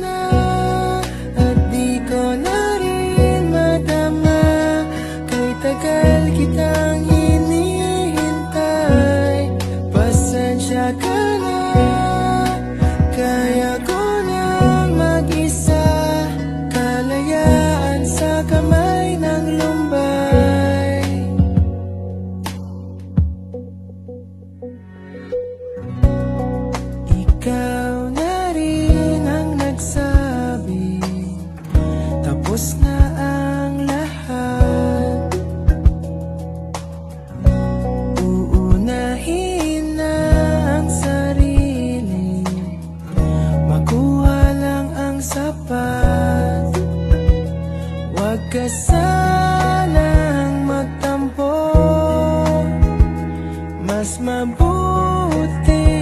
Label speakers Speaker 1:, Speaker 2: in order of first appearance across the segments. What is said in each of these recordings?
Speaker 1: na at di ko na rin madama. Kay tagal kitang hinihintay, pasensya ka na. Kaya ko nang mag-isa, kalayaan sa kamay ng lumbay. Ikaw na rin ang nagsabi, tapos na ang lahat. Uunahin na ang sarili, makuha lang ang sapat. Huwag ka sanang magtampo, mas mabuti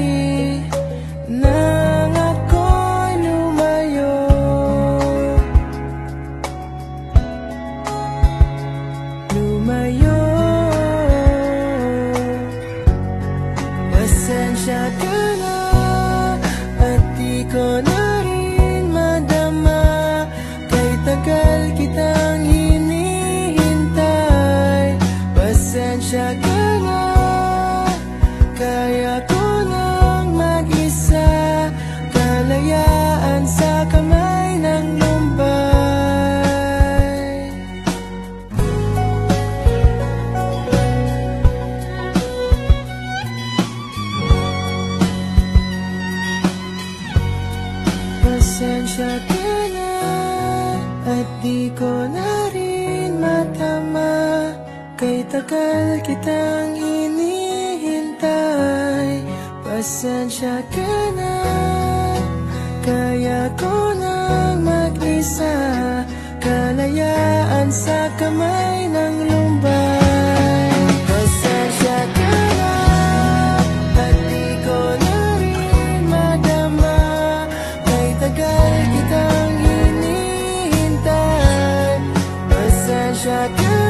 Speaker 1: nang ako'y lumayo. Lumayo. Pasensya ka na at di ko na rin madama. Kay tagal kitang hinihintay, pasensya ka na. Kaya ko nang mag-isa, kalayaan sa kamay ng lumbay. Pasensya ka na at di ko na rin matama. Kay tagal kitang hinihintay, pasensya ka na. Kaya ko nang mag-isa, kalayaan sa kamay ng lumbay. Pasensya ka na at di ko na rin madama. Kay tagal kitang hinihintay, pasensya ka